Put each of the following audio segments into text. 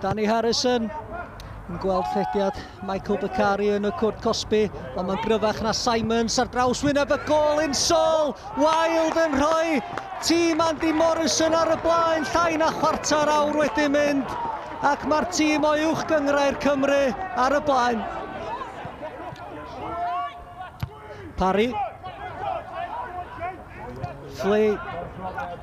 Danny Harrison yn gweld llediad Michael Bakari yn y cwrt Cosby, ond mae'n gryfach na Simons ar draws wyneb y gol Unsol. Wild yn rhoi tîm Andy Morrison ar y blaen, llai na chwarter awr wedi mynd, ac mae'r tîm o uwch gyngrau'r Cymru ar y blaen. Parry, Flay,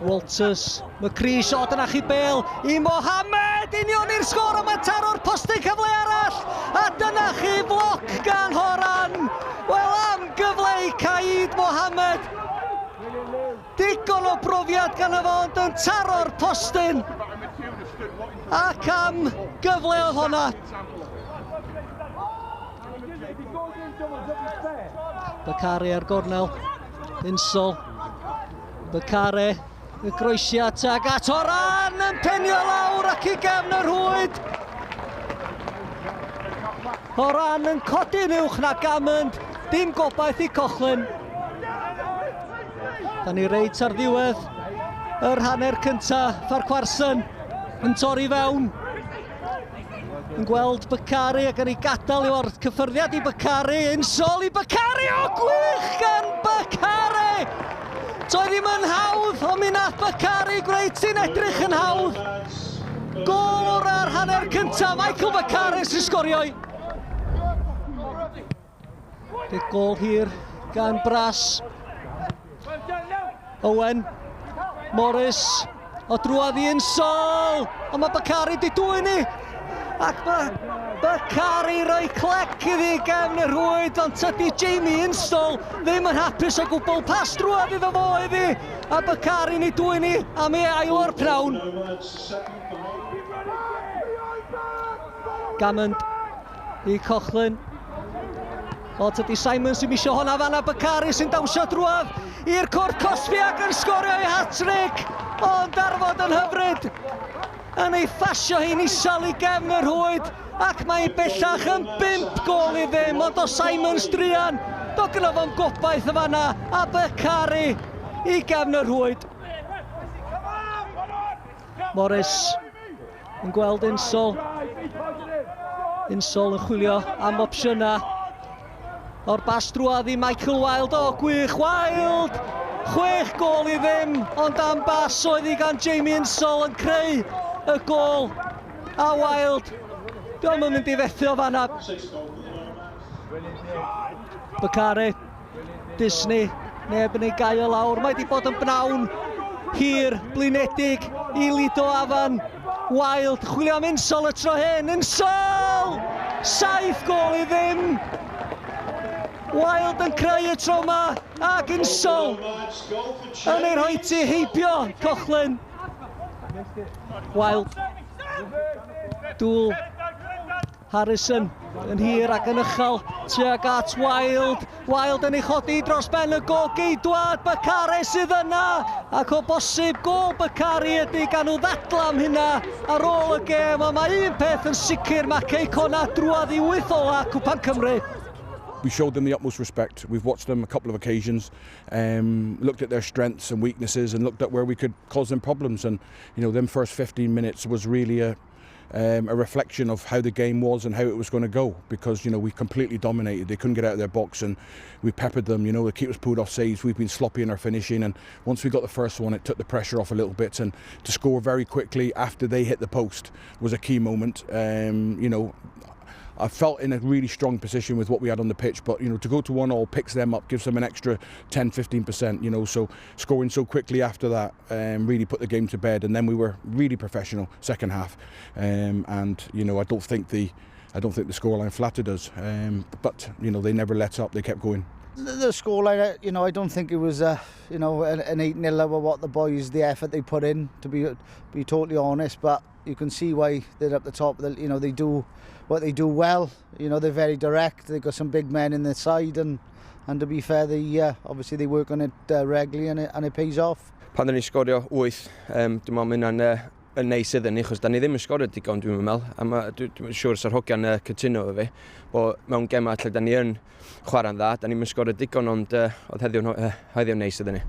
Walters, McCree, shot yn achub Bale i Mohamed, union i'r sgôr, a mae taro'r postyn cyfle arall, a dyna chi bloc gan Horan. Wel, am gyfle i Caid Mohamed, digon o brofiad gan y fo, ond yn taro'r postyn, ac am gyfle o honna. Bakari ar gornel, Unsol, Bakari, y groesiad ag at Horan yn penio lawr ac i gefn y rhwyd. Horan yn codi'n uwch na Gamond, dim gobaith i Cochlin. Da ni reit ar ddiwedd yr hanner cyntaf, Farquharson yn torri fewn. Yn gweld Bakari ac yn ei gadael i'w cyffyrddiad i Bakari, Unsol i Bakari, o gwych gan Bakari! Doedd ddim yn hawdd, ond mi nath Bakari gwneud sy'n edrych yn hawdd. Gol o'r hanner cyntaf, Michael Bakari sy'n sgorioi. Bydd gol hir gan Bras. Owen, Morris, o drwodd i Unsol, ond mae Bakari di dwy'n ni. Ac mae Bakari roi clec iddi gefn y rhwyd, ond tydi Jamie Unsol ddim yn hapus o gwbl, pas drwodd iddo fo iddi, a Bakari ni dwy'n ni am ei ail o'r pnawn. Gamond i Cochlin. O, tydi Simons sy'n misio honna fan a Bakari sy'n dawsio drwodd i'r cwrt Cosby ac yn sgorio ei hat-trick, ond darfod yn hyfryd. Yn ei ffasio hi'n isal i gefn y rhwyd, ac mae'n bellach yn 5 gol i ddim, ond o Simons drian, do gyda fo'n gobaith y fanna, a Bakari i gefn y rhwyd. Morris yn gweld Unsol. Unsol yn chwilio am opsiynau. O'r bas drwodd i Michael Wild, o gwych Wild! 6 gol i ddim, ond am bas oedd i gan Jamie Unsol yn creu y gol, a Wild, diolch yn mynd i fethu o fanna. Bakari, Disney, neb yn ei gael lawr, mae wedi bod yn bnawn hir, blinedig i Lido Afan. Wild, chwilio am Unsol y tro hyn, Unsol! 7 gol i ddim. Wild yn creu y tro yma, ac Unsol yn ei rhoi ti heibio Cochlin. Wild, dŵl, Harrison yn hir ac yn uchel tuag at Wild. Wild yn ei chodi dros ben y gol geidwad, Bakari sydd yna, ac o bosib gol Bakari ydy gan nhw ddadla am hynna ar ôl y gêm, ond mae un peth yn sicr, mae Cei Connah drwodd i 8 ola Cwpan Cymru. We showed them the utmost respect. We've watched them a couple of occasions, looked at their strengths and weaknesses and looked at where we could cause them problems. And, you know, them first 15 minutes was really a reflection of how the game was and how it was going to go, because, you know, we completely dominated. They couldn't get out of their box and we peppered them. You know, the keepers pulled off saves. We've been sloppy in our finishing, and once we got the first one, it took the pressure off a little bit, and to score very quickly after they hit the post was a key moment. You know, I felt in a really strong position with what we had on the pitch, but, you know, to go to 1-1 picks them up, gives them an extra 10-15%, you know, so scoring so quickly after that really put the game to bed, and then we were really professional second half, and, you know, I don't think the scoreline flattered us, but, you know, they never let up, they kept going. The scoreline, you know, I don't think it was, you know, an 8-0 over what the boys, the effort they put in, to be totally honest, but you can see why they're up the top. You know, they do what they do well. You know, they're very direct. They've got some big men in their side, and to be fair, obviously they work on it regularly, and it pays off. Pan ni'n sgorio 8, dwi'n meddwl mynd yn neis iddyn ni, achos da ni ddim yn sgorio digon, dwi'n meddwl, a dwi'n siŵr sy'r hogian cytuno efo fi, bod mewn gemau lle da ni yn chwarae'n dda, da ni'n sgorio digon, ond oedd heddiw'n neis iddyn ni.